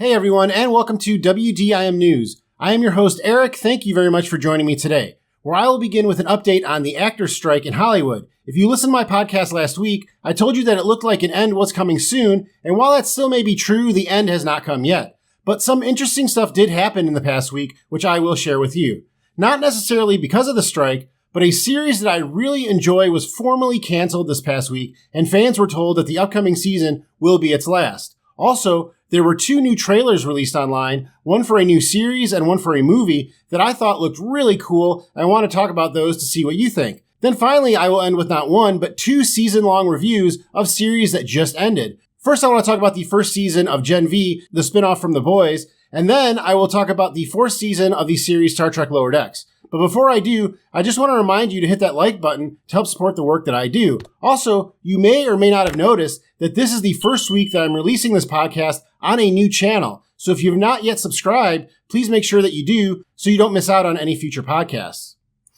Hey everyone, and welcome to WDIM News. I am your host, Eric. Thank you very much for joining me today, where I will begin with an update on the actors' strike in Hollywood. If you listened to my podcast last week, I told you that it looked like an end was coming soon, and while that still may be true, the end has not come yet. But some interesting stuff did happen in the past week, which I will share with you. Not necessarily because of the strike, but a series that I really enjoy was formally canceled this past week, and fans were told that the upcoming season will be its last. Also, there were 2 new trailers released online, one for a new series and one for a movie that I thought looked really cool. I want to talk about those to see what you think. Then finally, I will end with not 1, but 2 season-long reviews of series that just ended. First, I want to talk about the first season of Gen V, the spinoff from The Boys, and then I will talk about the 4th season of the series Star Trek Lower Decks. But before I do, I just want to remind you to hit that like button to help support the work that I do. Also, you may or may not have noticed that this is the first week that I'm releasing this podcast on a new channel. So if you've not yet subscribed, please make sure that you do so you don't miss out on any future podcasts.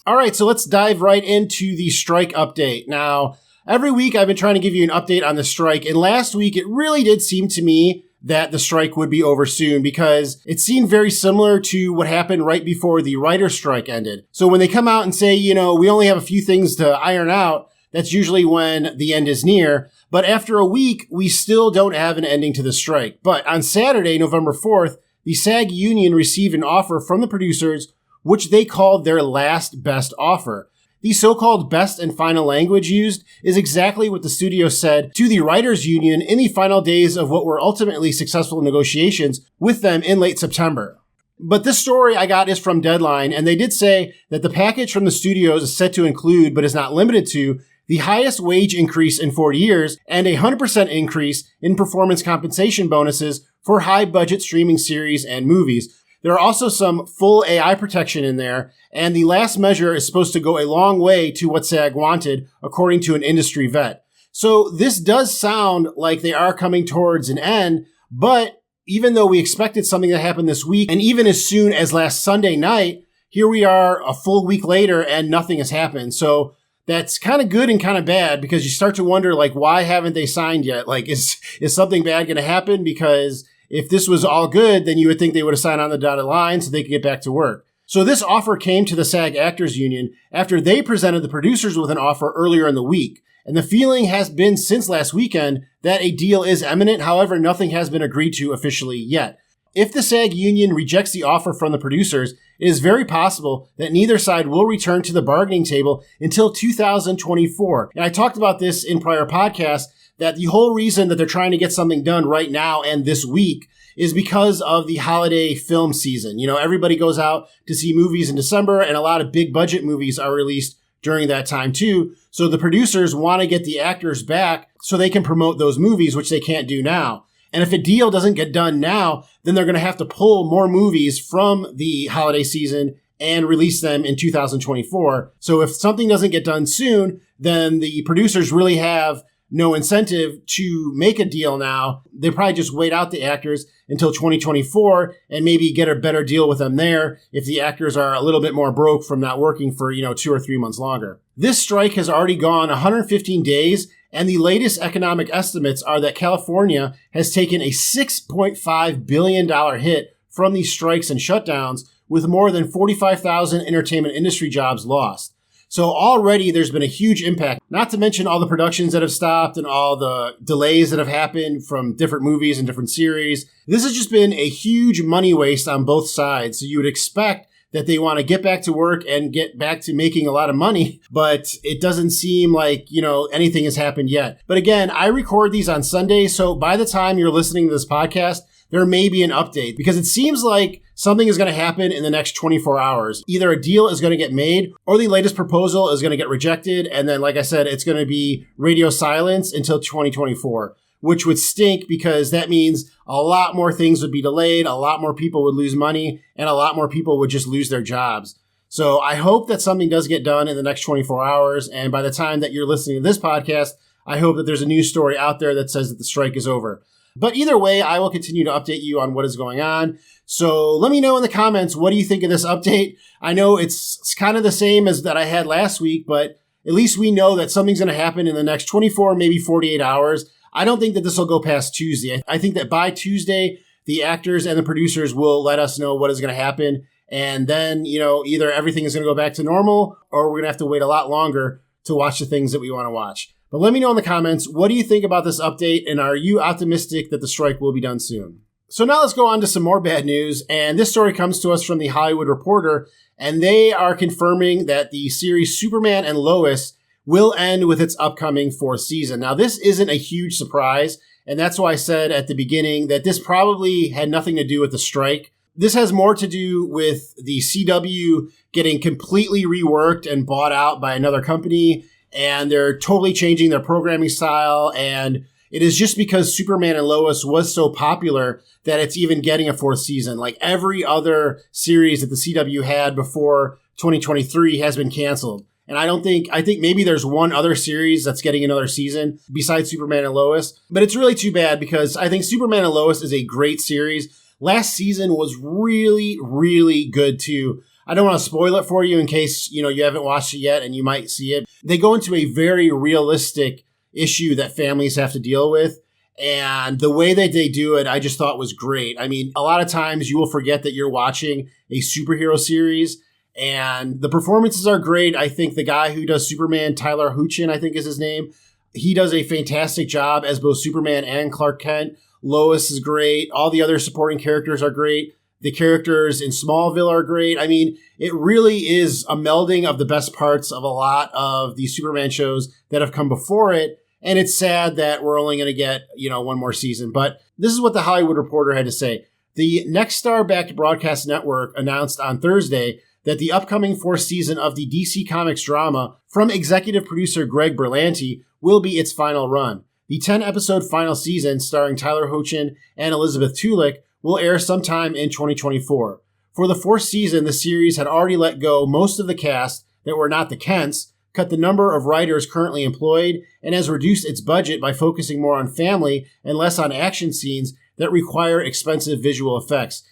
All right, so let's dive right into the strike update. Now, every week I've been trying to give you an update on the strike, and last week it really did seem to me that the strike would be over soon because it seemed very similar to what happened right before the writer's strike ended. So when they come out and say, we only have a few things to iron out, that's usually when the end is near. But after a week, we still don't have an ending to the strike. But on Saturday, November 4th, the SAG union received an offer from the producers, which they called their last best offer. The so-called best and final language used is exactly what the studio said to the writers' union in the final days of what were ultimately successful negotiations with them in late September. But this story I got is from Deadline, and they did say that the package from the studios is set to include, but is not limited to, the highest wage increase in 40 years and a 100% increase in performance compensation bonuses for high-budget streaming series and movies. There are also some full AI protection in there, and the last measure is supposed to go a long way to what SAG wanted, according to an industry vet. So this does sound like they are coming towards an end, but even though we expected something to happen this week, and even as soon as last Sunday night, here we are a full week later and nothing has happened. So that's kind of good and kind of bad because you start to wonder, why haven't they signed yet? Is something bad going to happen? Because if this was all good, then you would think they would have signed on the dotted line so they could get back to work. So this offer came to the SAG Actors Union after they presented the producers with an offer earlier in the week. And the feeling has been since last weekend that a deal is imminent. However, nothing has been agreed to officially yet. If the SAG union rejects the offer from the producers, it is very possible that neither side will return to the bargaining table until 2024. And I talked about this in prior podcasts, that the whole reason that they're trying to get something done right now and this week is because of the holiday film season. Everybody goes out to see movies in December, and a lot of big budget movies are released during that time too. So the producers want to get the actors back so they can promote those movies, which they can't do now. And if a deal doesn't get done now, then they're going to have to pull more movies from the holiday season and release them in 2024. So if something doesn't get done soon, then the producers really have no incentive to make a deal now. They probably just wait out the actors until 2024 and maybe get a better deal with them there if the actors are a little bit more broke from not working for, 2 or 3 months longer. This strike has already gone 115 days, and the latest economic estimates are that California has taken a $6.5 billion hit from these strikes and shutdowns, with more than 45,000 entertainment industry jobs lost. So already there's been a huge impact, not to mention all the productions that have stopped and all the delays that have happened from different movies and different series. This has just been a huge money waste on both sides. So you would expect that they want to get back to work and get back to making a lot of money, but it doesn't seem like, anything has happened yet. But again, I record these on Sunday, so by the time you're listening to this podcast, there may be an update because it seems like something is going to happen in the next 24 hours. Either a deal is going to get made or the latest proposal is going to get rejected. And then, like I said, it's going to be radio silence until 2024, which would stink because that means a lot more things would be delayed, a lot more people would lose money, and a lot more people would just lose their jobs. So I hope that something does get done in the next 24 hours. And by the time that you're listening to this podcast, I hope that there's a news story out there that says that the strike is over. But either way, I will continue to update you on what is going on. So let me know in the comments, what do you think of this update? I know it's kind of the same as that I had last week, but at least we know that something's going to happen in the next 24, maybe 48 hours. I don't think that this will go past Tuesday. I think that by Tuesday, the actors and the producers will let us know what is going to happen. And then, either everything is going to go back to normal or we're going to have to wait a lot longer to watch the things that we want to watch. But let me know in the comments, what do you think about this update? And are you optimistic that the strike will be done soon? So now let's go on to some more bad news. And this story comes to us from the Hollywood Reporter. And they are confirming that the series Superman and Lois will end with its upcoming 4th season. Now, this isn't a huge surprise. And that's why I said at the beginning that this probably had nothing to do with the strike. This has more to do with the CW getting completely reworked and bought out by another company. And they're totally changing their programming style. And it is just because Superman and Lois was so popular that it's even getting a 4th season. Like every other series that the CW had before 2023 has been canceled. And I think maybe there's one other series that's getting another season besides Superman and Lois. But it's really too bad because I think Superman and Lois is a great series. Last season was really, really good too. I don't want to spoil it for you in case, you haven't watched it yet and you might see it. They go into a very realistic issue that families have to deal with. And the way that they do it, I just thought was great. I mean, a lot of times you will forget that you're watching a superhero series and the performances are great. I think the guy who does Superman, Tyler Hoechlin, I think is his name. He does a fantastic job as both Superman and Clark Kent. Lois is great. All the other supporting characters are great. The characters in Smallville are great. I mean, it really is a melding of the best parts of a lot of the Superman shows that have come before it. And it's sad that we're only going to get, one more season. But this is what the Hollywood Reporter had to say. The Nexstar-backed broadcast network announced on Thursday that the upcoming 4th season of the DC Comics drama from executive producer Greg Berlanti will be its final run. The 10-episode final season, starring Tyler Hoechlin and Elizabeth Tulik, will air sometime in 2024. For the 4th season, the series had already let go most of the cast that were not the Kents, cut the number of writers currently employed, and has reduced its budget by focusing more on family and less on action scenes that require expensive visual effects.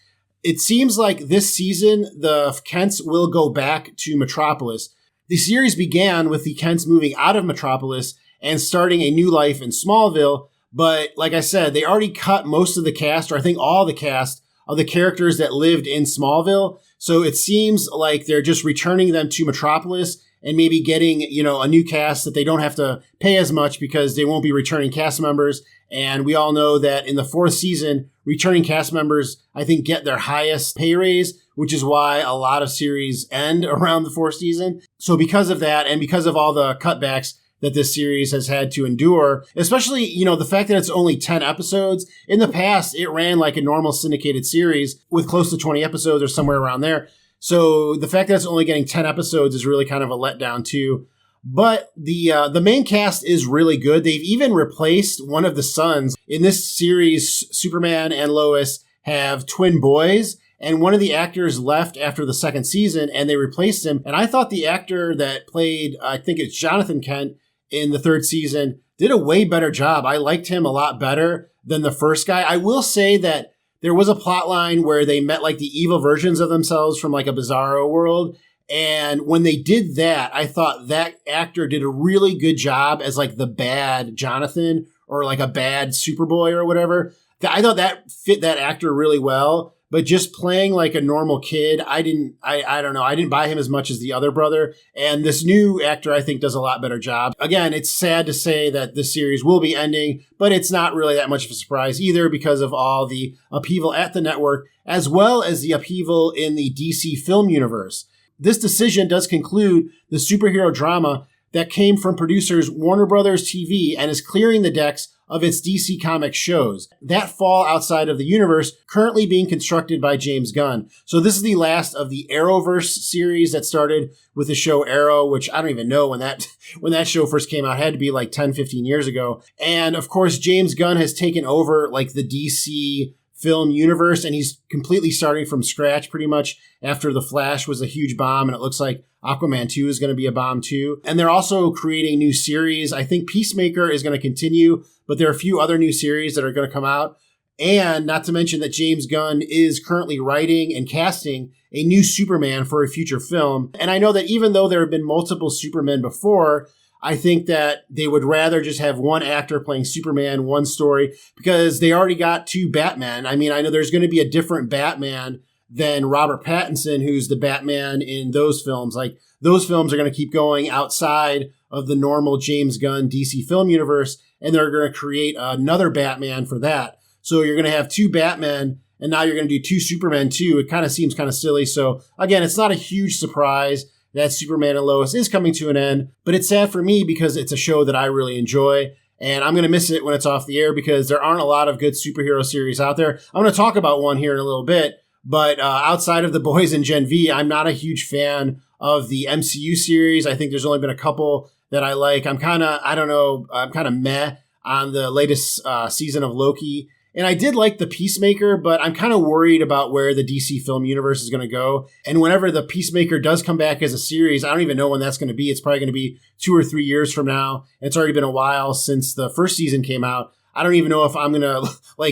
It seems like this season, the Kents will go back to Metropolis. The series began with the Kents moving out of Metropolis and starting a new life in Smallville. But like I said, they already cut most of the cast, or I think all the cast of the characters that lived in Smallville. So it seems like they're just returning them to Metropolis and maybe getting, a new cast that they don't have to pay as much because they won't be returning cast members. And we all know that in the 4th season, returning cast members, I think, get their highest pay raise, which is why a lot of series end around the 4th season. So because of that, and because of all the cutbacks that this series has had to endure, especially, the fact that it's only 10 episodes. In the past, it ran like a normal syndicated series with close to 20 episodes or somewhere around there. So the fact that it's only getting 10 episodes is really kind of a letdown too. But the main cast is really good. They've even replaced one of the sons. In this series, Superman and Lois have twin boys, and one of the actors left after the 2nd season, and they replaced him. And I thought the actor that played, I think it's Jonathan Kent, in the 3rd season, did a way better job. I liked him a lot better than the first guy. I will say that there was a plot line where they met like the evil versions of themselves from like a Bizarro world. And when they did that, I thought that actor did a really good job as like the bad Jonathan or like a bad Superboy or whatever. I thought that fit that actor really well. But just playing like a normal kid, I don't know. I didn't buy him as much as the other brother. And this new actor, I think, does a lot better job. Again, it's sad to say that this series will be ending, but it's not really that much of a surprise either because of all the upheaval at the network, as well as the upheaval in the DC film universe. This decision does conclude the superhero drama that came from producers Warner Brothers TV and is clearing the decks of its DC Comics shows that fall outside of the universe currently being constructed by James Gunn. So this is the last of the Arrowverse series that started with the show Arrow, which I don't even know when that show first came out. It had to be like 10, 15 years ago. And of course, James Gunn has taken over like the DC film universe, and he's completely starting from scratch pretty much after The Flash was a huge bomb, and it looks like Aquaman 2 is going to be a bomb too. And they're also creating new series. I think Peacemaker is going to continue, but there are a few other new series that are going to come out. And not to mention that James Gunn is currently writing and casting a new Superman for a future film. And I know that even though there have been multiple Supermen before, I think that they would rather just have one actor playing Superman, one story, because they already got two Batman. I mean, I know there's going to be a different Batman than Robert Pattinson, who's the Batman in those films. Like, those films are going to keep going outside of the normal James Gunn DC film universe, and they're going to create another Batman for that. So you're going to have two Batmen, and now you're going to do two Supermen too. It kind of seems kind of silly. So again, it's not a huge surprise that Superman and Lois is coming to an end, but it's sad for me because it's a show that I really enjoy, and I'm going to miss it when it's off the air because there aren't a lot of good superhero series out there. I'm going to talk about one here in a little bit, but outside of The Boys and Gen V, I'm not a huge fan of the MCU series. I think there's only been a couple that I like. I'm kind of meh on the latest season of Loki. And I did like The Peacemaker, but I'm kind of worried about where the DC film universe is going to go. And whenever The Peacemaker does come back as a series, I don't even know when that's going to be. It's probably going to be 2 or 3 years from now. It's already been a while since the first season came out. I don't even know if I'm going to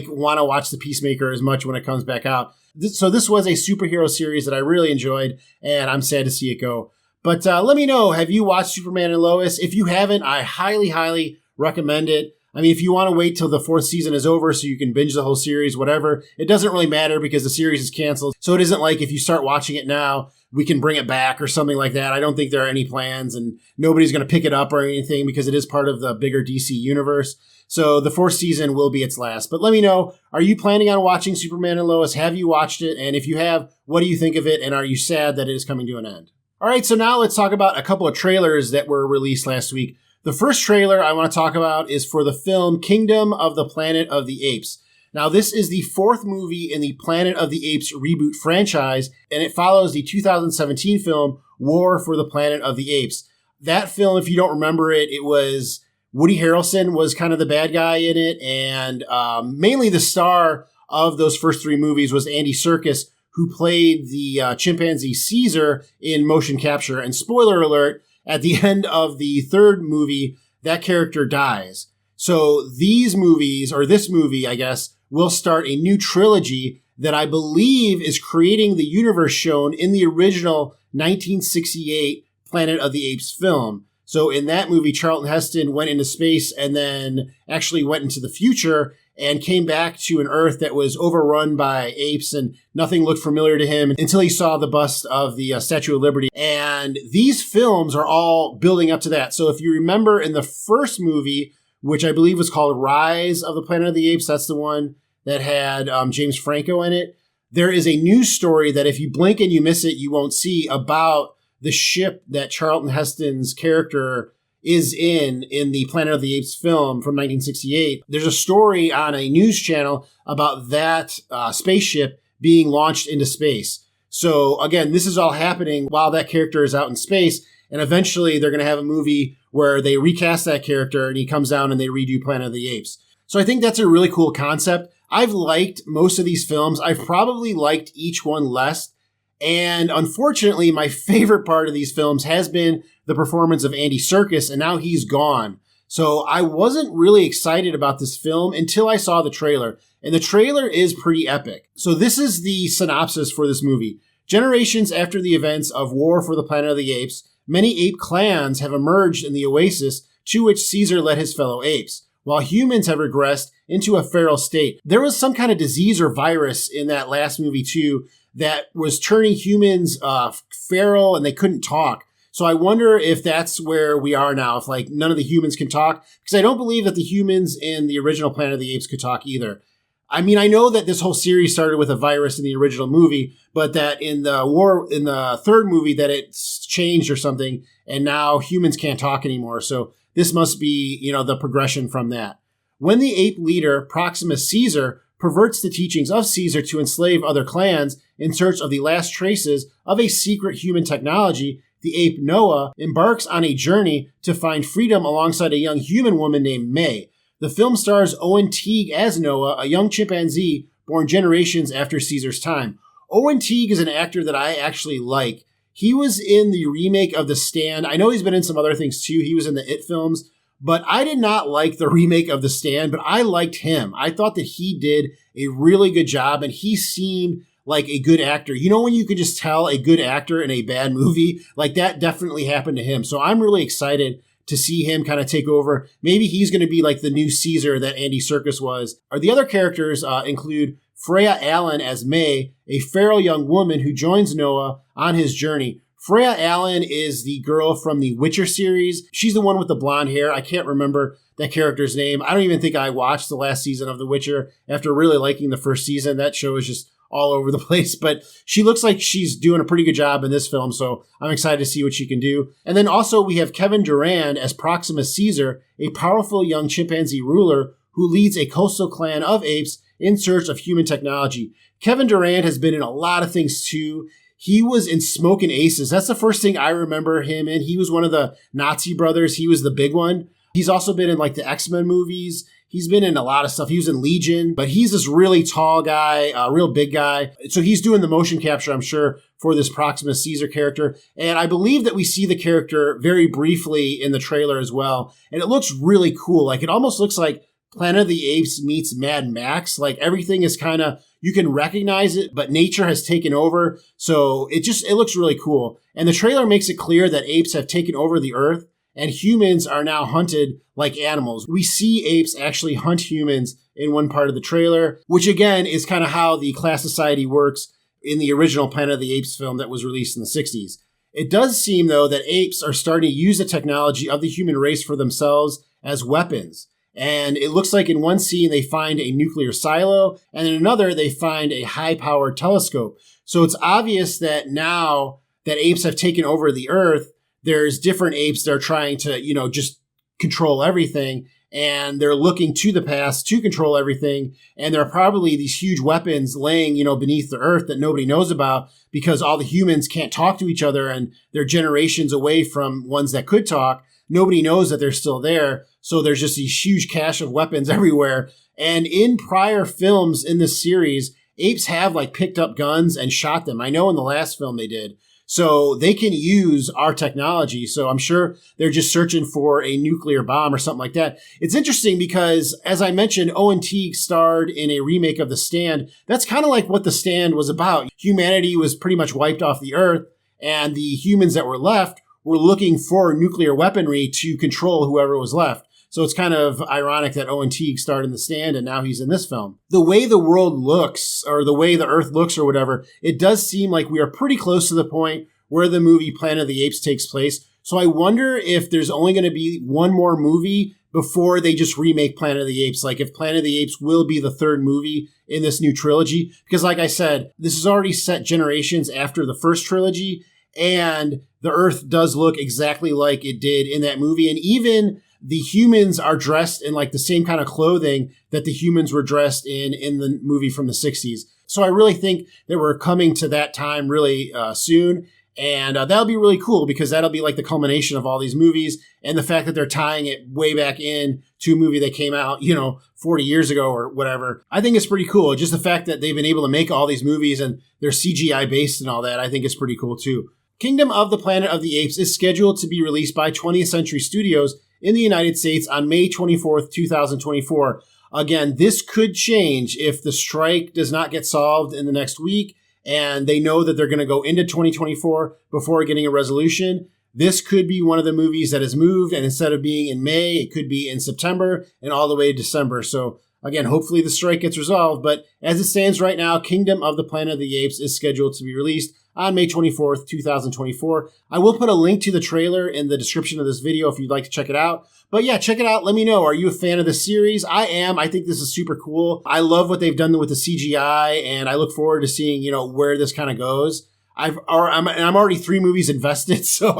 want to watch The Peacemaker as much when it comes back out. So this was a superhero series that I really enjoyed, and I'm sad to see it go. But let me know, have you watched Superman and Lois? If you haven't, I highly, highly recommend it. I mean, if you want to wait till the 4th season is over so you can binge the whole series, whatever, it doesn't really matter because the series is canceled. So it isn't like if you start watching it now, we can bring it back or something like that. I don't think there are any plans, and nobody's going to pick it up or anything because it is part of the bigger DC universe. So the 4th season will be its last. But let me know, are you planning on watching Superman and Lois? Have you watched it? And if you have, what do you think of it? And are you sad that it is coming to an end? All right, so now let's talk about a couple of trailers that were released last week. The first trailer I want to talk about is for the film Kingdom of the Planet of the Apes. Now, this is the 4th movie in the Planet of the Apes reboot franchise, and it follows the 2017 film War for the Planet of the Apes. That film, if you don't remember it, it was Woody Harrelson was kind of the bad guy in it, and mainly the star of those first 3 movies was Andy Serkis, who played the chimpanzee Caesar in motion capture. And spoiler alert, at the end of the 3rd movie, that character dies. So these movies, or this movie, I guess, will start a new trilogy that I believe is creating the universe shown in the original 1968 Planet of the Apes film. So in that movie, Charlton Heston went into space and then actually went into the future and came back to an Earth that was overrun by apes, and nothing looked familiar to him until he saw the bust of the Statue of Liberty. And these films are all building up to that. So if you remember in the first movie, which I believe was called Rise of the Planet of the Apes, that's the one that had James Franco in it, there is a news story that if you blink and you miss it, you won't see, about the ship that Charlton Heston's character is in the Planet of the Apes film from 1968. There's a story on a news channel about that spaceship being launched into space. So again, this is all happening while that character is out in space, and eventually they're going to have a movie where they recast that character and he comes down and they redo Planet of the Apes. So I think that's a really cool concept. I've liked most of these films. I've probably liked each one less. And unfortunately, my favorite part of these films has been the performance of Andy Serkis, and now he's gone. So I wasn't really excited about this film until I saw the trailer. And the trailer is pretty epic. So this is the synopsis for this movie. Generations after the events of War for the Planet of the Apes, many ape clans have emerged in the oasis to which Caesar led his fellow apes, while humans have regressed into a feral state. There was some kind of disease or virus in that last movie too that was turning humans feral and they couldn't talk. So I wonder if that's where we are now, if none of the humans can talk, because I don't believe that the humans in the original Planet of the Apes could talk either. I mean, I know that this whole series started with a virus in the original movie, but that in the 3rd movie that it's changed or something, and now humans can't talk anymore. So this must be, the progression from that. When the ape leader, Proximus Caesar, perverts the teachings of Caesar to enslave other clans in search of the last traces of a secret human technology, the ape Noah embarks on a journey to find freedom alongside a young human woman named May. The film stars Owen Teague as Noah, a young chimpanzee born generations after Caesar's time. Owen Teague is an actor that I actually like. He was in the remake of The Stand. I know he's been in some other things too. He was in the It films. But I did not like the remake of The Stand, but I liked him. I thought that he did a really good job, and he seemed like a good actor. You know when you can just tell a good actor in a bad movie? Like that definitely happened to him. So I'm really excited to see him kind of take over. Maybe he's going to be like the new Caesar that Andy Serkis was. Or the other characters include Freya Allen as May, a feral young woman who joins Noah on his journey. Freya Allen is the girl from the Witcher series. She's the one with the blonde hair. I can't remember that character's name. I don't even think I watched the last season of The Witcher after really liking the first season. That show is just all over the place, but she looks like she's doing a pretty good job in this film, so I'm excited to see what she can do. And then also we have Kevin Durand as Proximus Caesar, a powerful young chimpanzee ruler who leads a coastal clan of apes in search of human technology. Kevin Durand has been in a lot of things too. He was in Smokin' Aces. That's the first thing I remember him in. He was one of the Nazi brothers. He was the big one. He's also been in like the X-Men movies. He's been in a lot of stuff. He was in Legion, but he's this really tall guy, a real big guy. So he's doing the motion capture, I'm sure, for this Proximus Caesar character. And I believe that we see the character very briefly in the trailer as well. And it looks really cool. Like it almost looks like Planet of the Apes meets Mad Max. Like everything is kind of, you can recognize it, but nature has taken over. So it looks really cool. And the trailer makes it clear that apes have taken over the earth and humans are now hunted like animals. We see apes actually hunt humans in one part of the trailer, which again is kind of how the class society works in the original Planet of the Apes film that was released in the 60s. It does seem, though, that apes are starting to use the technology of the human race for themselves as weapons. And it looks like in one scene, they find a nuclear silo, and in another, they find a high-powered telescope. So it's obvious that now that apes have taken over the earth, there's different apes that are trying to, just control everything. And they're looking to the past to control everything. And there are probably these huge weapons laying, beneath the earth that nobody knows about because all the humans can't talk to each other and they're generations away from ones that could talk. Nobody knows that they're still there. So there's just these huge cache of weapons everywhere. And in prior films in this series, apes have picked up guns and shot them. I know in the last film they did. So they can use our technology. So I'm sure they're just searching for a nuclear bomb or something like that. It's interesting because, as I mentioned, Owen Teague starred in a remake of The Stand. That's kind of like what The Stand was about. Humanity was pretty much wiped off the earth, and the humans that were left were looking for nuclear weaponry to control whoever was left. So it's kind of ironic that Owen Teague starred in The Stand and now he's in this film. The way the world looks, or the way the earth looks or whatever, it does seem like we are pretty close to the point where the movie Planet of the Apes takes place. So I wonder if there's only going to be one more movie before they just remake Planet of the Apes. Like if Planet of the Apes will be the third movie in this new trilogy. Because like I said, this is already set generations after the first trilogy. And the earth does look exactly like it did in that movie. And even the humans are dressed in the same kind of clothing that the humans were dressed in the movie from the 60s. So I really think that we're coming to that time really soon. And that'll be really cool because that'll be the culmination of all these movies. And the fact that they're tying it way back in to a movie that came out, 40 years ago or whatever, I think it's pretty cool. Just the fact that they've been able to make all these movies and they're CGI based and all that, I think is pretty cool too. Kingdom of the Planet of the Apes is scheduled to be released by 20th Century Studios in the United States on May 24th, 2024. Again, this could change if the strike does not get solved in the next week and they know that they're going to go into 2024 before getting a resolution. This could be one of the movies that is moved, and instead of being in May, it could be in September and all the way to December. So again, hopefully the strike gets resolved, but as it stands right now, Kingdom of the Planet of the Apes is scheduled to be released on May 24th, 2024. I will put a link to the trailer in the description of this video if you'd like to check it out. But yeah, check it out. Let me know. Are you a fan of this series? I am. I think this is super cool. I love what they've done with the CGI, and I look forward to seeing, where this kind of goes. I'm already 3 movies invested, so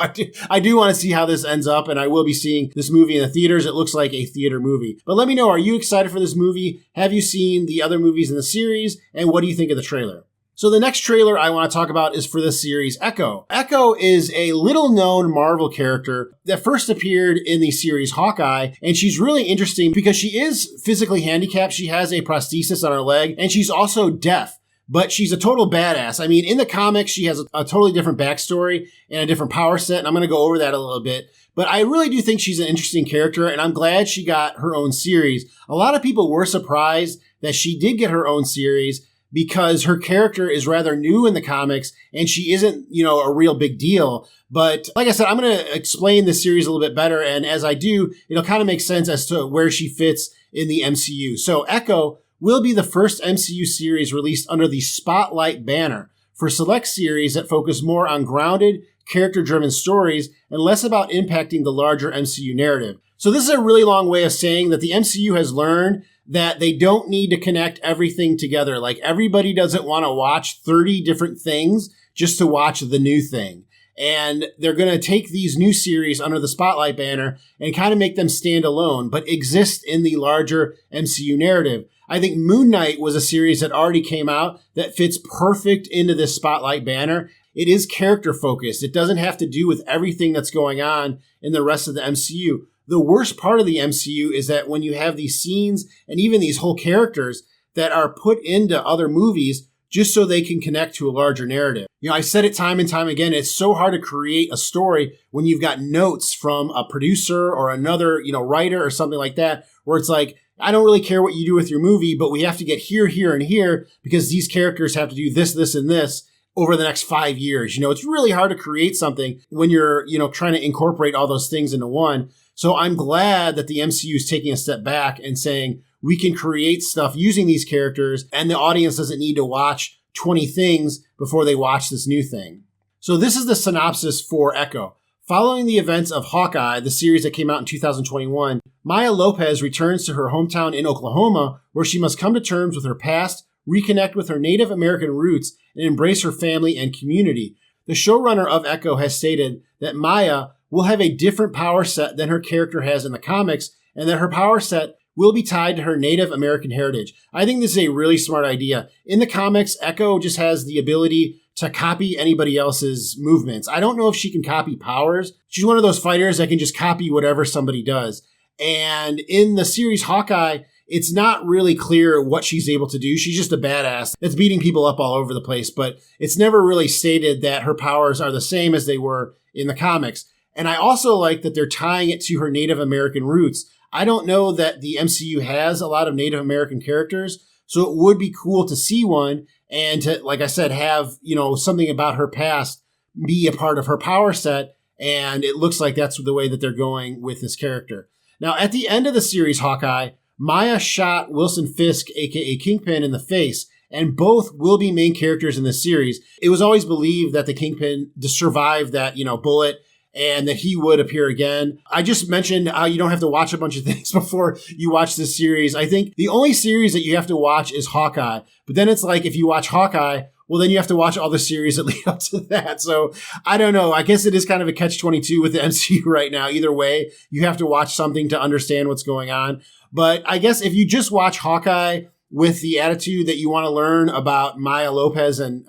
I do want to see how this ends up, and I will be seeing this movie in the theaters. It looks like a theater movie. But let me know, are you excited for this movie? Have you seen the other movies in the series? And what do you think of the trailer? So the next trailer I want to talk about is for the series Echo. Echo is a little-known Marvel character that first appeared in the series Hawkeye, and she's really interesting because she is physically handicapped. She has a prosthesis on her leg, and she's also deaf. But she's a total badass. I mean, in the comics, she has a totally different backstory and a different power set, and I'm going to go over that a little bit. But I really do think she's an interesting character, and I'm glad she got her own series. A lot of people were surprised that she did get her own series because her character is rather new in the comics and she isn't, a real big deal. But like I said, I'm going to explain this series a little bit better. And as I do, it'll kind of make sense as to where she fits in the MCU. So Echo will be the first MCU series released under the Spotlight banner for select series that focus more on grounded, character-driven stories and less about impacting the larger MCU narrative. So this is a really long way of saying that the MCU has learned that they don't need to connect everything together. Like, everybody doesn't want to watch 30 different things just to watch the new thing. And they're going to take these new series under the Spotlight banner and kind of make them stand alone, but exist in the larger MCU narrative. I think Moon Knight was a series that already came out that fits perfect into this Spotlight banner. It is character focused. It doesn't have to do with everything that's going on in the rest of the MCU. The worst part of the MCU is that when you have these scenes and even these whole characters that are put into other movies just so they can connect to a larger narrative. I said it time and time again, it's so hard to create a story when you've got notes from a producer or another, writer or something like that, where it's like, I don't really care what you do with your movie, but we have to get here, here, and here because these characters have to do this, this, and this over the next 5 years. It's really hard to create something when you're, trying to incorporate all those things into one. So I'm glad that the MCU is taking a step back and saying we can create stuff using these characters and the audience doesn't need to watch 20 things before they watch this new thing. So this is the synopsis for Echo. Following the events of Hawkeye, the series that came out in 2021, Maya Lopez returns to her hometown in Oklahoma, where she must come to terms with her past, reconnect with her Native American roots, and embrace her family and community. The showrunner of Echo has stated that Maya will have a different power set than her character has in the comics, and that her power set will be tied to her Native American heritage. I think this is a really smart idea. In the comics, Echo just has the ability to copy anybody else's movements. I don't know if she can copy powers. She's one of those fighters that can just copy whatever somebody does. And in the series Hawkeye, it's not really clear what she's able to do. She's just a badass that's beating people up all over the place, but it's never really stated that her powers are the same as they were in the comics. And I also like that they're tying it to her Native American roots. I don't know that the MCU has a lot of Native American characters, so it would be cool to see one and to, like I said, have, something about her past be a part of her power set. And it looks like that's the way that they're going with this character. Now, at the end of the series Hawkeye, Maya shot Wilson Fisk, aka Kingpin, in the face, and both will be main characters in the series. It was always believed that the Kingpin survived that, bullet, and that he would appear again. I just mentioned how you don't have to watch a bunch of things before you watch this series. I think the only series that you have to watch is Hawkeye. But then it's like, if you watch Hawkeye, well, then you have to watch all the series that lead up to that. So I don't know. I guess it is kind of a catch-22 with the MCU right now. Either way, you have to watch something to understand what's going on. But I guess if you just watch Hawkeye with the attitude that you want to learn about Maya Lopez and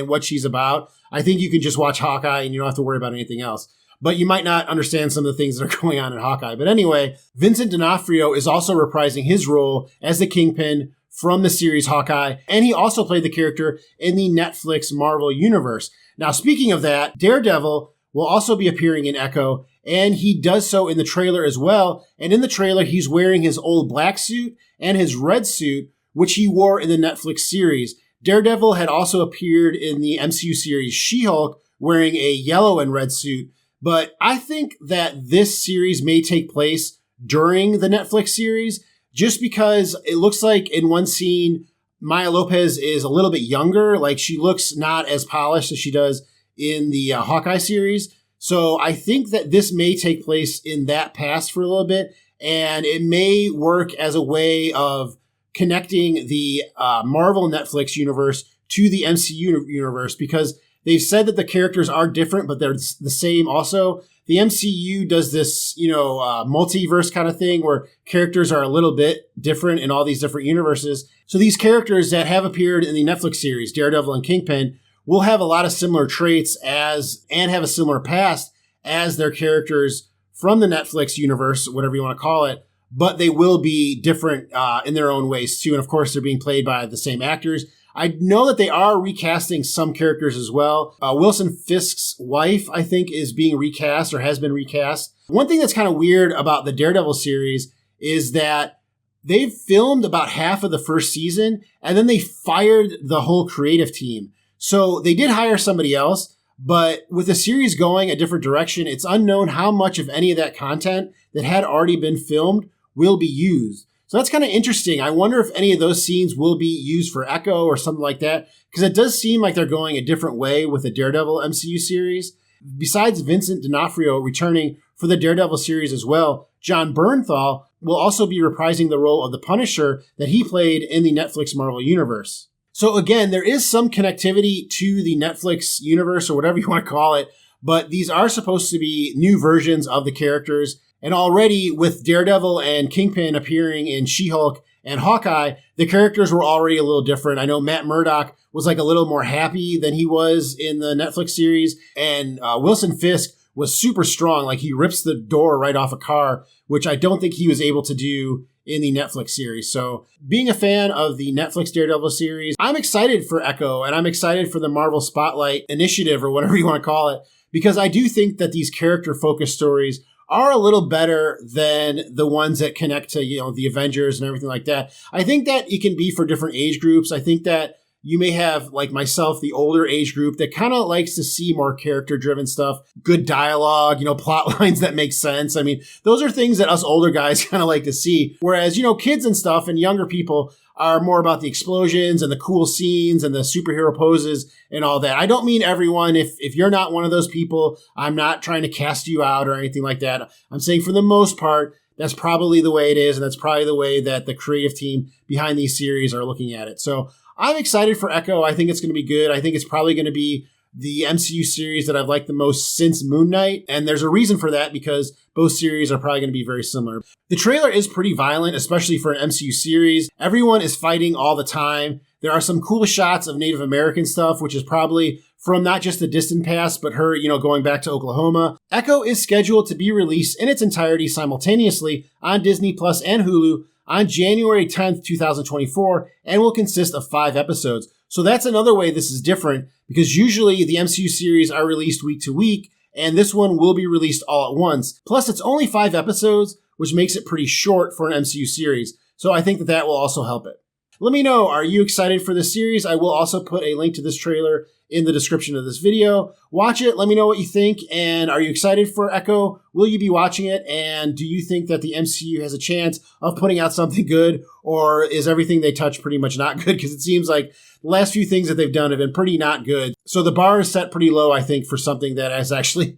what she's about, I think you can just watch Hawkeye and you don't have to worry about anything else. But you might not understand some of the things that are going on in Hawkeye. But anyway, Vincent D'Onofrio is also reprising his role as the Kingpin from the series Hawkeye, and he also played the character in the Netflix Marvel Universe. Now, speaking of that, Daredevil will also be appearing in Echo, and he does so in the trailer as well. And in the trailer, he's wearing his old black suit and his red suit, which he wore in the Netflix series. Daredevil had also appeared in the MCU series She-Hulk wearing a yellow and red suit. But I think that this series may take place during the Netflix series, just because it looks like in one scene, Maya Lopez is a little bit younger. Like, she looks not as polished as she does in the Hawkeye series. So I think that this may take place in that past for a little bit, and it may work as a way of connecting the Marvel Netflix universe to the MCU universe, because they've said that the characters are different, but they're the same also. The MCU does this, multiverse kind of thing where characters are a little bit different in all these different universes. So these characters that have appeared in the Netflix series, Daredevil and Kingpin, will have a lot of similar traits and have a similar past as their characters from the Netflix universe, whatever you want to call it, but they will be different in their own ways too. And of course, they're being played by the same actors. I know that they are recasting some characters as well. Wilson Fisk's wife, I think, is being recast or has been recast. One thing that's kind of weird about the Daredevil series is that they've filmed about half of the first season, and then they fired the whole creative team. So they did hire somebody else, but with the series going a different direction, it's unknown how much of any of that content that had already been filmed will be used. So that's kind of interesting. I wonder if any of those scenes will be used for Echo or something like that, because it does seem like they're going a different way with the Daredevil MCU series. Besides Vincent D'Onofrio returning for the Daredevil series as well, Jon Bernthal will also be reprising the role of the Punisher that he played in the Netflix Marvel Universe. So again, there is some connectivity to the Netflix universe or whatever you want to call it, but these are supposed to be new versions of the characters. And already with Daredevil and Kingpin appearing in She-Hulk and Hawkeye, the characters were already a little different. I know Matt Murdock was like a little more happy than he was in the Netflix series. And Wilson Fisk was super strong. Like he rips the door right off a car, which I don't think he was able to do in the Netflix series. So being a fan of the Netflix Daredevil series, I'm excited for Echo and I'm excited for the Marvel Spotlight Initiative or whatever you want to call it, because I do think that these character-focused stories are a little better than the ones that connect to, the Avengers and everything like that. I think that it can be for different age groups. I think that you may have, like myself, the older age group that kind of likes to see more character-driven stuff, good dialogue, plot lines that make sense. I mean, those are things that us older guys kind of like to see. Whereas, kids and stuff and younger people are more about the explosions and the cool scenes and the superhero poses and all that. I don't mean everyone. If you're not one of those people, I'm not trying to cast you out or anything like that. I'm saying for the most part, that's probably the way it is. And that's probably the way that the creative team behind these series are looking at it. So I'm excited for Echo. I think it's going to be good. I think it's probably going to be the MCU series that I've liked the most since Moon Knight. And there's a reason for that because both series are probably going to be very similar. The trailer is pretty violent, especially for an MCU series. Everyone is fighting all the time. There are some cool shots of Native American stuff, which is probably from not just the distant past, but her, going back to Oklahoma. Echo is scheduled to be released in its entirety simultaneously on Disney Plus and Hulu on January 10th, 2024, and will consist of 5 episodes. So that's another way this is different, because usually the MCU series are released week to week, and this one will be released all at once. Plus, it's only 5 episodes, which makes it pretty short for an MCU series. So I think that will also help it. Let me know, are you excited for this series? I will also put a link to this trailer in the description of this video. Watch it, let me know what you think, and are you excited for Echo? Will you be watching it? And do you think that the MCU has a chance of putting out something good, or is everything they touch pretty much not good? Because it seems like the last few things that they've done have been pretty not good. So the bar is set pretty low, I think, for something that is actually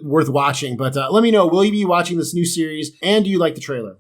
worth watching. But let me know, will you be watching this new series, and do you like the trailer?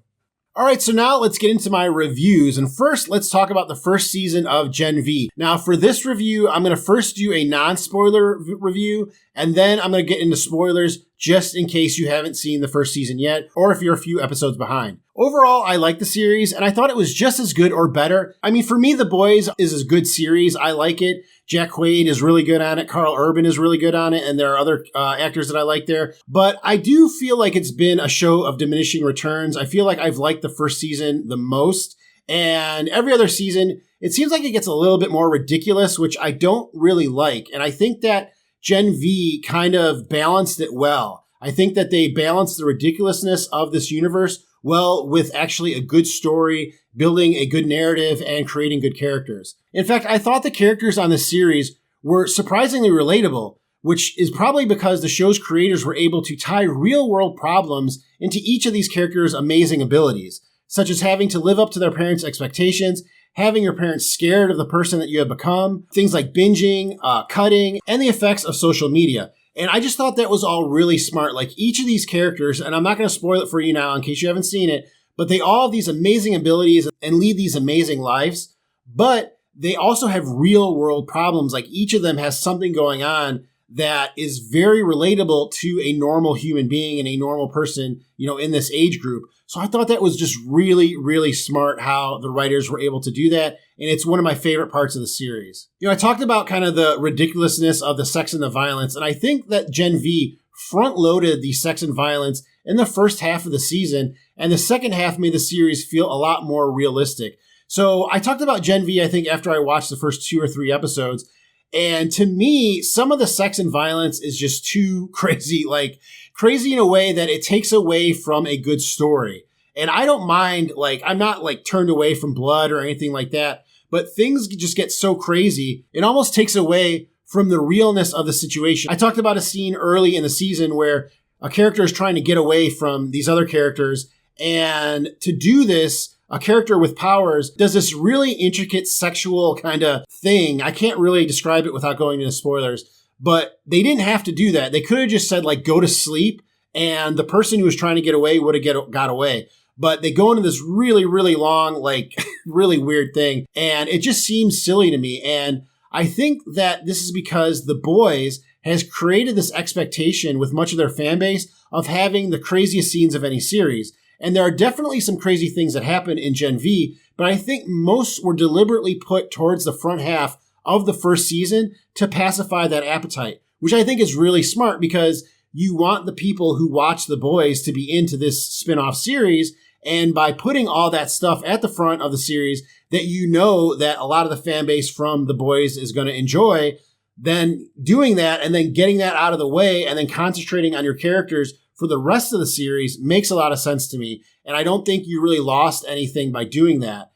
All right, so now let's get into my reviews. And first, let's talk about the first season of Gen V. Now, for this review, I'm going to first do a non-spoiler review, and then I'm going to get into spoilers just in case you haven't seen the first season yet, or if you're a few episodes behind. Overall, I like the series, and I thought it was just as good or better. I mean, for me, The Boys is a good series. I like it. Jack Quaid is really good on it. Carl Urban is really good on it. And there are other actors that I like there. But I do feel like it's been a show of diminishing returns. I feel like I've liked the first season the most. And every other season, it seems like it gets a little bit more ridiculous, which I don't really like. And I think that Gen V kind of balanced it well. I think that they balanced the ridiculousness of this universe well with actually a good story, building a good narrative, and creating good characters. In fact, I thought the characters on this series were surprisingly relatable, which is probably because the show's creators were able to tie real-world problems into each of these characters' amazing abilities, such as having to live up to their parents' expectations, having your parents scared of the person that you have become, things like binging, cutting, and the effects of social media. And I just thought that was all really smart. Like each of these characters, and I'm not going to spoil it for you now in case you haven't seen it, but they all have these amazing abilities and lead these amazing lives. But they also have real world problems. Like each of them has something going on that is very relatable to a normal human being and a normal person, in this age group. So I thought that was just really, really smart how the writers were able to do that. And it's one of my favorite parts of the series. I talked about kind of the ridiculousness of the sex and the violence. And I think that Gen V front loaded the sex and violence in the first half of the season. And the second half made the series feel a lot more realistic. So I talked about Gen V, I think, after I watched the first 2 or 3 episodes. And to me, some of the sex and violence is just too crazy, like crazy in a way that it takes away from a good story. And I don't mind, like, I'm not like turned away from blood or anything like that, but things just get so crazy. It almost takes away from the realness of the situation. I talked about a scene early in the season where a character is trying to get away from these other characters. And to do this, a character with powers does this really intricate sexual kind of thing. I can't really describe it without going into spoilers, but they didn't have to do that. They could have just said, like, go to sleep, and the person who was trying to get away would have got away. But they go into this really, really long, like, really weird thing. And it just seems silly to me. And I think that this is because The Boys has created this expectation with much of their fan base of having the craziest scenes of any series. And there are definitely some crazy things that happen in Gen V, but I think most were deliberately put towards the front half of the first season to pacify that appetite, which I think is really smart because you want the people who watch The Boys to be into this spin-off series. And by putting all that stuff at the front of the series that you know that a lot of the fan base from The Boys is going to enjoy, then doing that and then getting that out of the way and then concentrating on your characters for the rest of the series makes a lot of sense to me. And I don't think you really lost anything by doing that.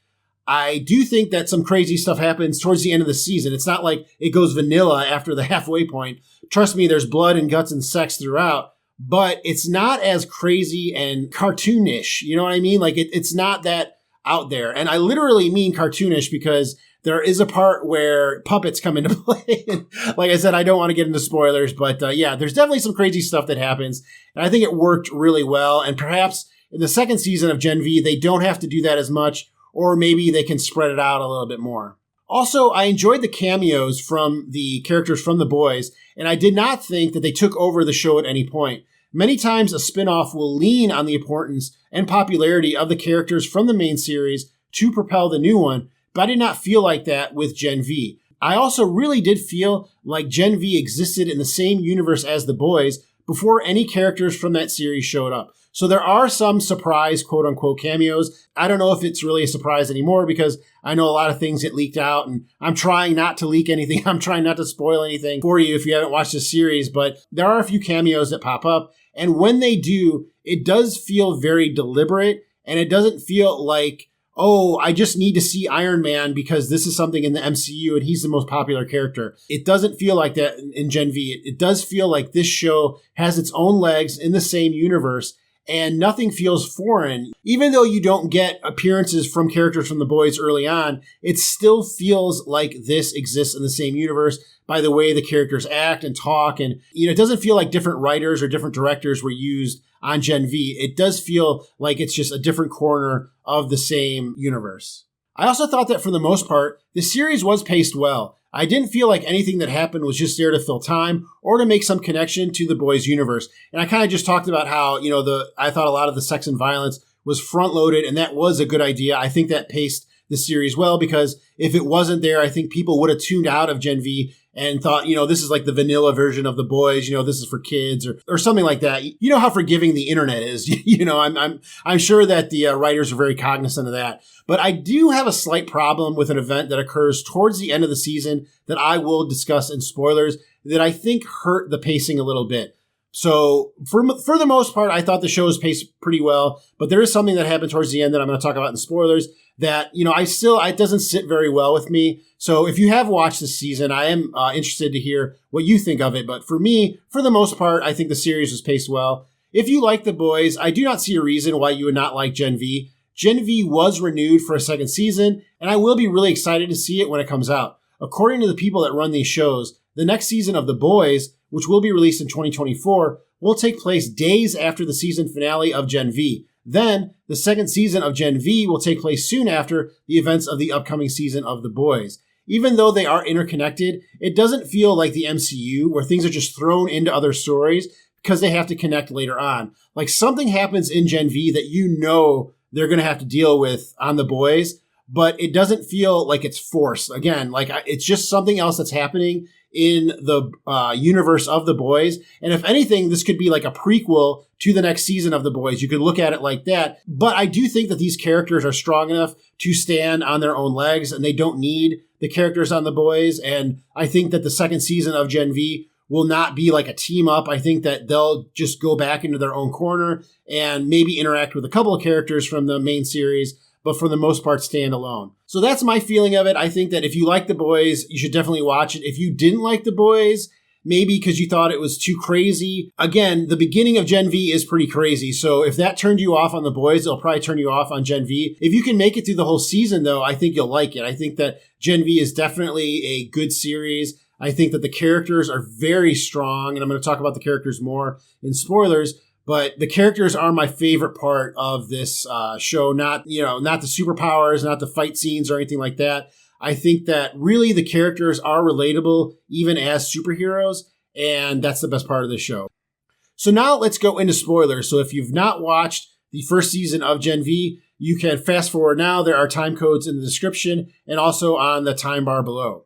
I do think that some crazy stuff happens towards the end of the season. It's not like it goes vanilla after the halfway point. Trust me, there's blood and guts and sex throughout, but it's not as crazy and cartoonish. You know what I mean? Like it's not that out there. And I literally mean cartoonish because there is a part where puppets come into play. Like I said, I don't want to get into spoilers, but yeah, there's definitely some crazy stuff that happens. And I think it worked really well. And perhaps in the second season of Gen V, they don't have to do that as much, or maybe they can spread it out a little bit more. Also, I enjoyed the cameos from the characters from The Boys, and I did not think that they took over the show at any point. Many times a spinoff will lean on the importance and popularity of the characters from the main series to propel the new one, but I did not feel like that with Gen V. I also really did feel like Gen V existed in the same universe as The Boys before any characters from that series showed up. So there are some surprise quote-unquote cameos. I don't know if it's really a surprise anymore because I know a lot of things get leaked out, and I'm trying not to leak anything. I'm trying not to spoil anything for you if you haven't watched the series, but there are a few cameos that pop up. And when they do, it does feel very deliberate, and it doesn't feel like, oh, I just need to see Iron Man because this is something in the MCU and he's the most popular character. It doesn't feel like that in Gen V. It does feel like this show has its own legs in the same universe, and nothing feels foreign. Even though you don't get appearances from characters from The Boys early on, it still feels like this exists in the same universe by the way the characters act and talk. And, it doesn't feel like different writers or different directors were used on Gen V. It does feel like it's just a different corner of the same universe. I also thought that for the most part, the series was paced well. I didn't feel like anything that happened was just there to fill time or to make some connection to the Boys universe. And I kind of just talked about how, I thought a lot of the sex and violence was front loaded, and that was a good idea. I think that paced the series well because if it wasn't there, I think people would have tuned out of Gen V and thought, this is like the vanilla version of The Boys, this is for kids or something like that. You know how forgiving the internet is. I'm sure that the writers are very cognizant of that. But I do have a slight problem with an event that occurs towards the end of the season that I will discuss in spoilers that I think hurt the pacing a little bit. So for the most part, I thought the show was paced pretty well, but there is something that happened towards the end that I'm going to talk about in spoilers that, it doesn't sit very well with me. So if you have watched this season, I am interested to hear what you think of it. But for me, for the most part, I think the series was paced well. If you like The Boys, I do not see a reason why you would not like Gen V. Gen V was renewed for a second season, and I will be really excited to see it when it comes out. According to the people that run these shows, the next season of The Boys, which will be released in 2024, will take place days after the season finale of Gen V. Then, the second season of Gen V will take place soon after the events of the upcoming season of The Boys. Even though they are interconnected, it doesn't feel like the MCU where things are just thrown into other stories because they have to connect later on. Like something happens in Gen V that they're going to have to deal with on The Boys, but it doesn't feel like it's forced. Again, it's just something else that's happening in the universe of The Boys. And if anything, this could be like a prequel to the next season of The Boys. You could look at it like that. But I do think that these characters are strong enough to stand on their own legs, and they don't need the characters on The Boys. And I think that the second season of Gen V will not be like a team up. I think that they'll just go back into their own corner and maybe interact with a couple of characters from the main series, but for the most part, stand alone. So that's my feeling of it. I think that if you like The Boys, you should definitely watch it. If you didn't like The Boys, maybe because you thought it was too crazy. Again, the beginning of Gen V is pretty crazy. So if that turned you off on The Boys, it'll probably turn you off on Gen V. If you can make it through the whole season, though, I think you'll like it. I think that Gen V is definitely a good series. I think that the characters are very strong, and I'm going to talk about the characters more in spoilers, but the characters are my favorite part of this show. Not the superpowers, not the fight scenes or anything like that. I think that really the characters are relatable even as superheroes, and that's the best part of the show. So now let's go into spoilers. So if you've not watched the first season of Gen V, you can fast forward now. There are time codes in the description and also on the time bar below.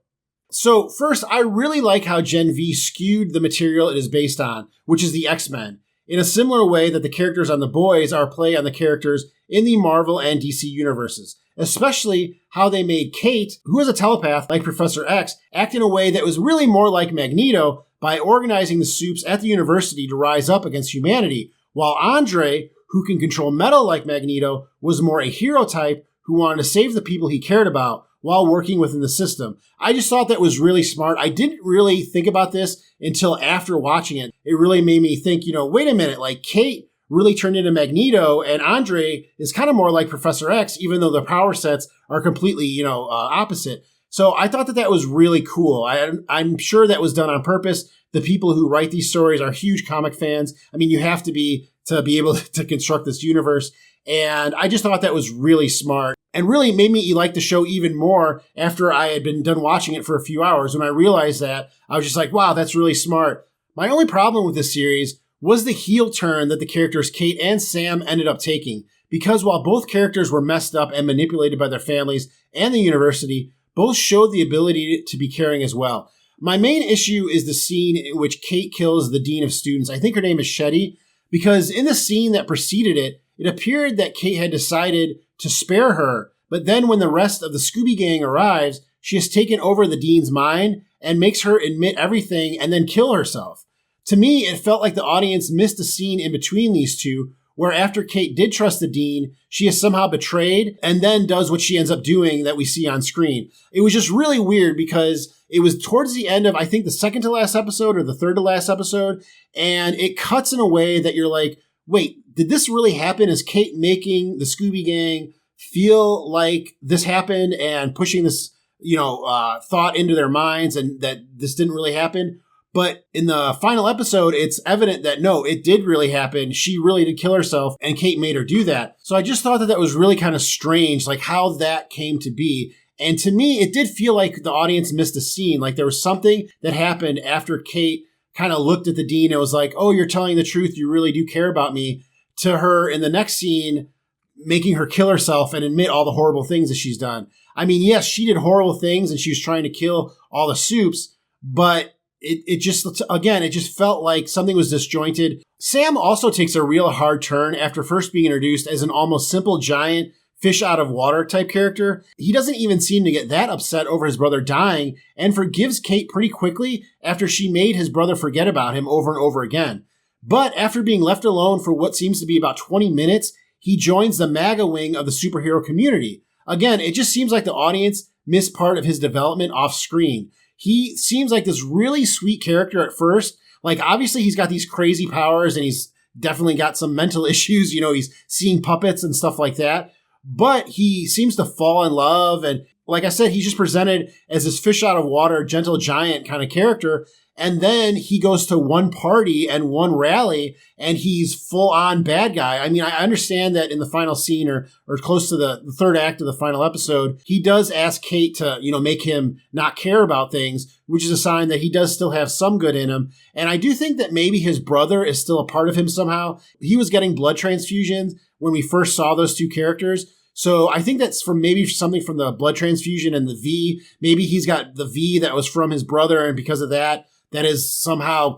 So first, I really like how Gen V skewed the material it is based on, which is the X-Men, in a similar way that the characters on The Boys are a play on the characters in the Marvel and DC universes, especially how they made Kate, who is a telepath like Professor X, act in a way that was really more like Magneto by organizing the supes at the university to rise up against humanity, while Andre, who can control metal like Magneto, was more a hero type who wanted to save the people he cared about while working within the system. I just thought that was really smart. I didn't really think about this until after watching it. It really made me think, wait a minute, like Kate really turned into Magneto and Andre is kind of more like Professor X, even though the power sets are completely, opposite. So I thought that was really cool. I'm sure that was done on purpose. The people who write these stories are huge comic fans. I mean, you have to be able to construct this universe. And I just thought that was really smart and really made me like the show even more after I had been done watching it for a few hours. When I realized that, I was just like, wow, that's really smart. My only problem with this series was the heel turn that the characters Kate and Sam ended up taking. Because while both characters were messed up and manipulated by their families and the university, both showed the ability to be caring as well. My main issue is the scene in which Kate kills the dean of students. I think her name is Shetty, because in the scene that preceded it, it appeared that Kate had decided to spare her, but then when the rest of the Scooby Gang arrives, she has taken over the dean's mind and makes her admit everything and then kill herself. To me, it felt like the audience missed a scene in between these two, where after Kate did trust the dean, she is somehow betrayed and then does what she ends up doing that we see on screen. It was just really weird because it was towards the end of, I think, the second to last episode or the third to last episode, and it cuts in a way that you're like, wait, did this really happen? Is Kate making the Scooby Gang feel like this happened and pushing this, thought into their minds and that this didn't really happen? But in the final episode, it's evident that no, it did really happen. She really did kill herself and Kate made her do that. So I just thought that was really kind of strange, like how that came to be. And to me, it did feel like the audience missed a scene. Like there was something that happened after Kate kind of looked at the dean and was like, oh, you're telling the truth. You really do care about me. To her in the next scene, making her kill herself and admit all the horrible things that she's done. I mean, yes, she did horrible things and she was trying to kill all the supes, but it just felt like something was disjointed. Sam also takes a real hard turn after first being introduced as an almost simple giant fish out of water type character. He doesn't even seem to get that upset over his brother dying and forgives Kate pretty quickly after she made his brother forget about him over and over again. But after being left alone for what seems to be about 20 minutes, he joins the MAGA wing of the superhero community. Again, it just seems like the audience missed part of his development off screen. He seems like this really sweet character at first. Like, obviously, he's got these crazy powers and he's definitely got some mental issues. He's seeing puppets and stuff like that. But he seems to fall in love. And like I said, he's just presented as this fish out of water, gentle giant kind of character. And then he goes to one party and one rally and he's full on bad guy. I mean, I understand that in the final scene or close to the third act of the final episode, he does ask Kate to, make him not care about things, which is a sign that he does still have some good in him. And I do think that maybe his brother is still a part of him somehow. He was getting blood transfusions when we first saw those two characters. So I think that's from maybe something from the blood transfusion and the V. Maybe he's got the V that was from his brother. And because of that, that is somehow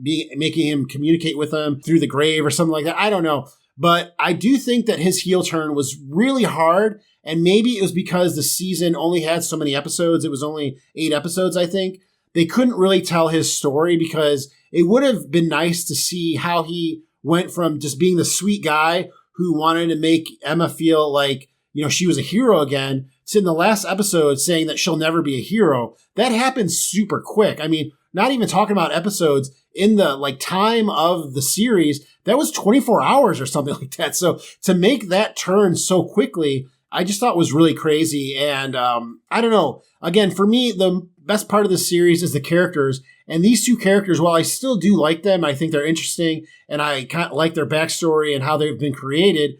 making him communicate with him through the grave or something like that. I don't know. But I do think that his heel turn was really hard. And maybe it was because the season only had so many episodes. It was only 8 episodes, I think. they couldn't really tell his story because it would have been nice to see how he went from just being the sweet guy who wanted to make Emma feel like, she was a hero again, to in the last episode saying that she'll never be a hero. That happened super quick. I mean, not even talking about episodes, in the time of the series, that was 24 hours or something like that. So to make that turn so quickly, I just thought was really crazy. And I don't know. Again, for me, the best part of the series is the characters. And these two characters, while I still do like them, I think they're interesting, and I kind of like their backstory and how they've been created,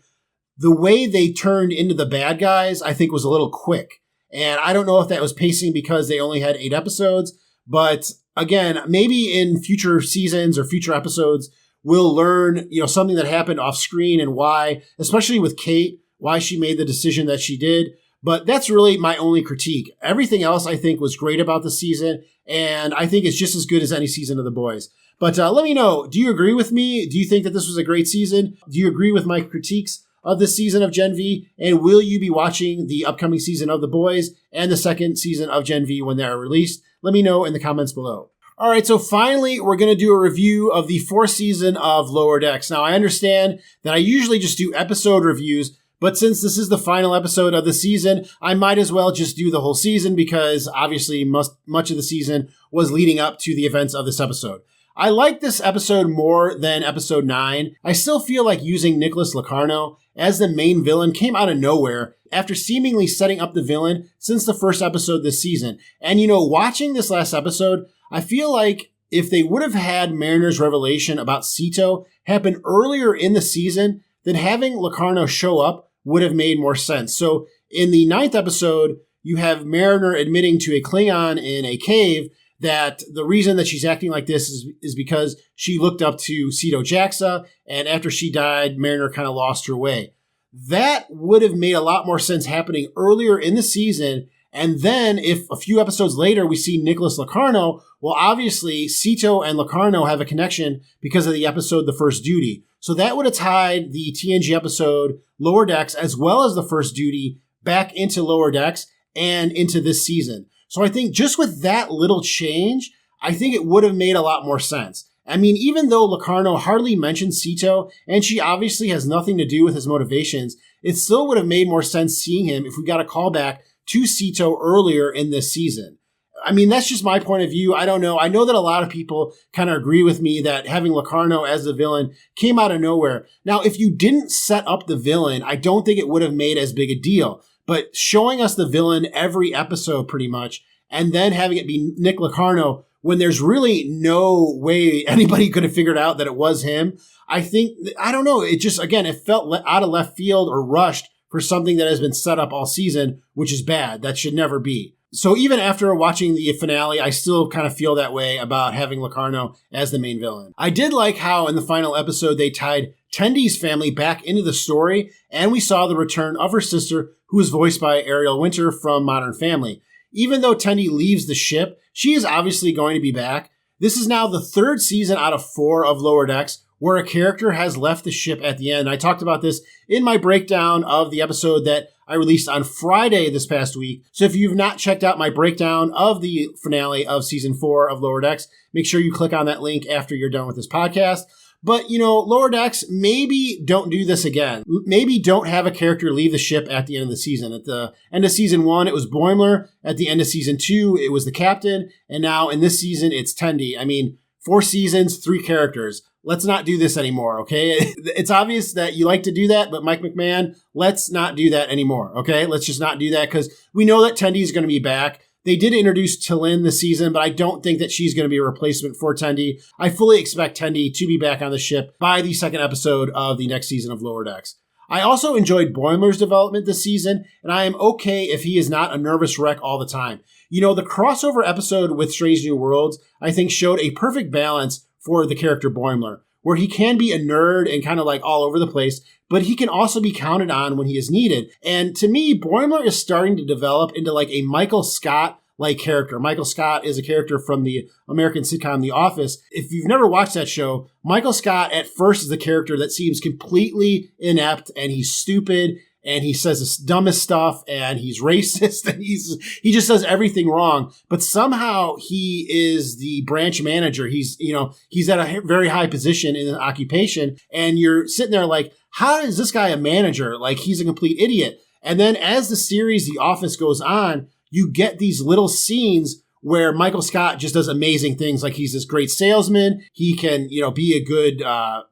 the way they turned into the bad guys, I think was a little quick. And I don't know if that was pacing because they only had 8 episodes. But again, maybe in future seasons or future episodes, we'll learn, something that happened off screen and why, especially with Kate, why she made the decision that she did. But that's really my only critique. Everything else I think was great about the season, and I think it's just as good as any season of The Boys. But let me know, do you agree with me? Do you think that this was a great season? Do you agree with my critiques of this season of Gen V? And will you be watching the upcoming season of The Boys and the second season of Gen V when they are released? Let me know in the comments below. All right, so finally, we're going to do a review of the 4th season of Lower Decks. Now, I understand that I usually just do episode reviews, but since this is the final episode of the season, I might as well just do the whole season because obviously much of the season was leading up to the events of this episode. I like this episode more than episode 9. I still feel like using Nicholas Locarno as the main villain came out of nowhere after seemingly setting up the villain since the first episode this season. And watching this last episode, I feel like if they would have had Mariner's revelation about Sito happen earlier in the season, then having Locarno show up would have made more sense. So in the 9th episode, you have Mariner admitting to a Klingon in a cave that the reason that she's acting like this is because she looked up to Sito Jaxa, and after she died, Mariner kind of lost her way. That would have made a lot more sense happening earlier in the season. And then if a few episodes later we see Nicholas Locarno, well, obviously Sito and Locarno have a connection because of the episode The First Duty. So that would have tied the TNG episode Lower Decks as well as The First Duty back into Lower Decks and into this season. So I think just with that little change, I think it would have made a lot more sense. I mean, even though Locarno hardly mentions Sito, and she obviously has nothing to do with his motivations, it still would have made more sense seeing him if we got a callback to Sito earlier in this season. I mean, that's just my point of view. I don't know. I know that a lot of people kind of agree with me that having Locarno as the villain came out of nowhere. Now, if you didn't set up the villain, I don't think it would have made as big a deal. But showing us the villain every episode pretty much, and then having it be Nick Locarno when there's really no way anybody could have figured out that it was him, I don't know. It just, again, it felt out of left field or rushed for something that has been set up all season, which is bad. That should never be. So even after watching the finale, I still kind of feel that way about having Locarno as the main villain. I did like how in the final episode they tied Tendy's family back into the story, and we saw the return of her sister, who was voiced by Ariel Winter from Modern Family. Even though Tendy leaves the ship, she is obviously going to be back. This is now the 3rd season out of 4 of Lower Decks where a character has left the ship at the end. I talked about this in my breakdown of the episode that I released on Friday this past week. So if you've not checked out my breakdown of the finale of season 4 of Lower Decks, make sure you click on that link after you're done with this podcast. But, Lower Decks, maybe don't do this again. Maybe don't have a character leave the ship at the end of the season. At the end of season 1, it was Boimler. At the end of season 2, it was the captain. And now in this season, it's Tendi. I mean, 4 seasons, 3 characters. Let's not do this anymore, okay? It's obvious that you like to do that, but Mike McMahon, let's not do that anymore, okay? Let's just not do that because we know that Tendi is going to be back. They did introduce T'Lyn this season, but I don't think that she's going to be a replacement for Tendi. I fully expect Tendi to be back on the ship by the 2nd episode of the next season of Lower Decks. I also enjoyed Boimler's development this season, and I am okay if he is not a nervous wreck all the time. The crossover episode with Strange New Worlds, I think, showed a perfect balance for the character Boimler, where he can be a nerd and kind of like all over the place, but he can also be counted on when he is needed. And to me, Boimler is starting to develop into like a Michael Scott-like character. Michael Scott is a character from the American sitcom The Office. If you've never watched that show, Michael Scott at first is a character that seems completely inept and he's stupid and he says the dumbest stuff, and he's racist, and he just does everything wrong. But somehow he is the branch manager. He's at a very high position in an occupation, and you're sitting there like, how is this guy a manager? Like, he's a complete idiot. And then as the series The Office goes on, you get these little scenes where Michael Scott just does amazing things. Like, he's this great salesman. He can, be a good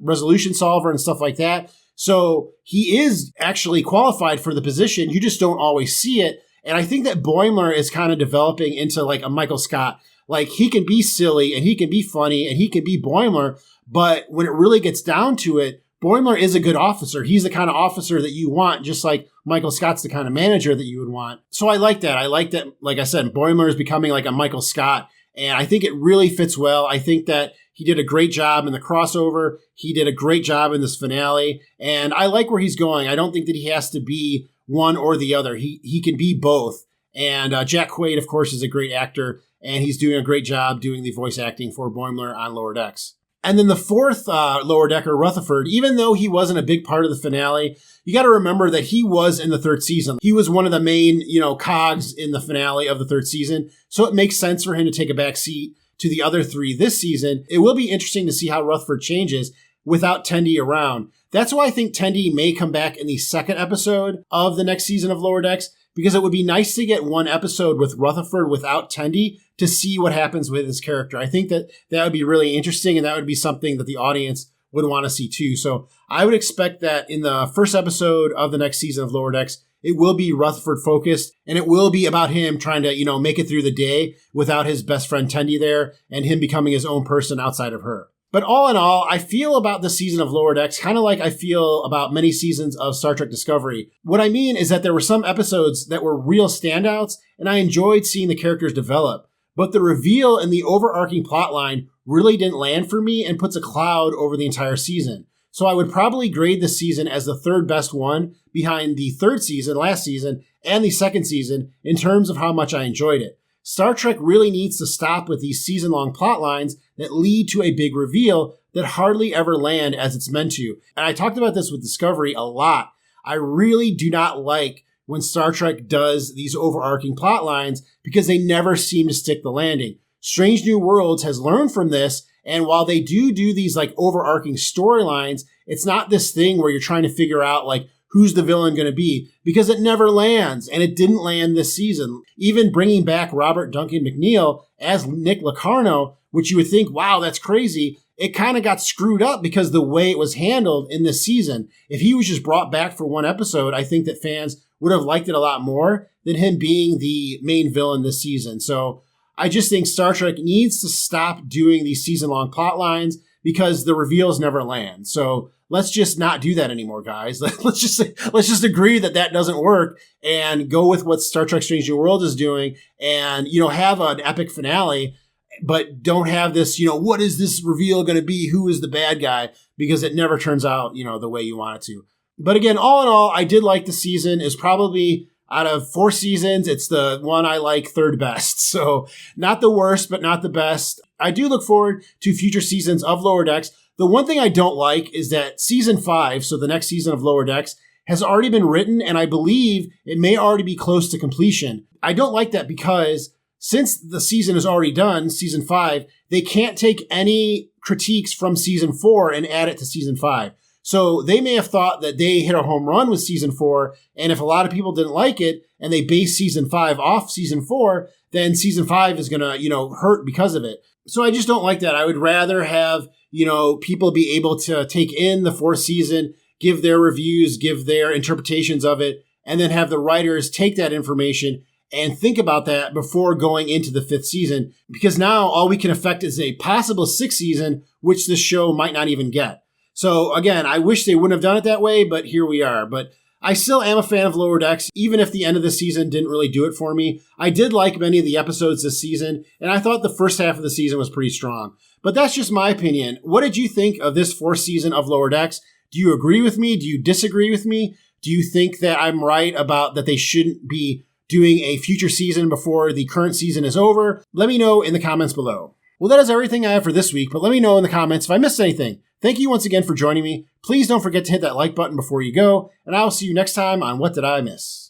resolution solver and stuff like that. So he is actually qualified for the position. You just don't always see it. And I think that Boimler is kind of developing into like a Michael Scott. Like, he can be silly and he can be funny and he can be Boimler. But when it really gets down to it, Boimler is a good officer. He's the kind of officer that you want, just like Michael Scott's the kind of manager that you would want. So I like that. I like that, like I said, Boimler is becoming like a Michael Scott. And I think it really fits well. I think that he did a great job in the crossover. He did a great job in this finale. And I like where he's going. I don't think that he has to be one or the other. He can be both. And Jack Quaid, of course, is a great actor. And he's doing a great job doing the voice acting for Boimler on Lower Decks. And then the fourth Lower Decker, Rutherford, even though he wasn't a big part of the finale, you got to remember that he was in the third season. He was one of the main, cogs in the finale of the third season. So it makes sense for him to take a back seat to the other three this season. It will be interesting to see how Rutherford changes without Tendi around. That's why I think Tendi may come back in the second episode of the next season of Lower Decks, because it would be nice to get one episode with Rutherford without Tendi to see what happens with his character. I think that would be really interesting, and that would be something that the audience would want to see too. So I would expect that in the first episode of the next season of Lower Decks, it will be Rutherford focused, and it will be about him trying to, make it through the day without his best friend Tendi there, and him becoming his own person outside of her. But all in all, I feel about this season of Lower Decks kind of like I feel about many seasons of Star Trek Discovery. What I mean is that there were some episodes that were real standouts, and I enjoyed seeing the characters develop. But the reveal and the overarching plotline really didn't land for me and puts a cloud over the entire season. So I would probably grade this season as the third best one behind the third season, last season, and the second season in terms of how much I enjoyed it. Star Trek really needs to stop with these season-long plot lines that lead to a big reveal that hardly ever land as it's meant to. And I talked about this with Discovery a lot. I really do not like when Star Trek does these overarching plot lines because they never seem to stick the landing. Strange New Worlds has learned from this, and while they do these like overarching storylines, it's not this thing where you're trying to figure out like who's the villain going to be, because it never lands, and it didn't land this season. Even bringing back Robert Duncan McNeil as Nick Locarno, which you would think, wow, that's crazy, it kind of got screwed up because the way it was handled in this season. If he was just brought back for one episode, I think that fans would have liked it a lot more than him being the main villain this season. So I just think Star Trek needs to stop doing these season-long plot lines because the reveals never land. So let's just not do that anymore, guys. Let's just agree that doesn't work and go with what Star Trek Strange New World is doing and, have an epic finale, but don't have this, what is this reveal going to be? Who is the bad guy? Because it never turns out, the way you want it to. But again, all in all, I did like the season. It's probably out of 4 seasons, it's the one I like third best. So not the worst, but not the best. I do look forward to future seasons of Lower Decks. The one thing I don't like is that season 5, so the next season of Lower Decks, has already been written, and I believe it may already be close to completion. I don't like that because since the season is already done, season 5, they can't take any critiques from season 4 and add it to season 5. So they may have thought that they hit a home run with season 4, and if a lot of people didn't like it and they base season 5 off season 4, then season 5 is going to, hurt because of it. So I just don't like that. I would rather have, people be able to take in the 4th season, give their reviews, give their interpretations of it, and then have the writers take that information and think about that before going into the 5th season, because now all we can affect is a possible 6th season, which this show might not even get. So again, I wish they wouldn't have done it that way, but here we are. But I still am a fan of Lower Decks, even if the end of the season didn't really do it for me. I did like many of the episodes this season, and I thought the first half of the season was pretty strong. But that's just my opinion. What did you think of this 4th season of Lower Decks? Do you agree with me? Do you disagree with me? Do you think that I'm right about that they shouldn't be doing a future season before the current season is over? Let me know in the comments below. Well, that is everything I have for this week, but let me know in the comments if I missed anything. Thank you once again for joining me. Please don't forget to hit that like button before you go, and I will see you next time on What Did I Miss?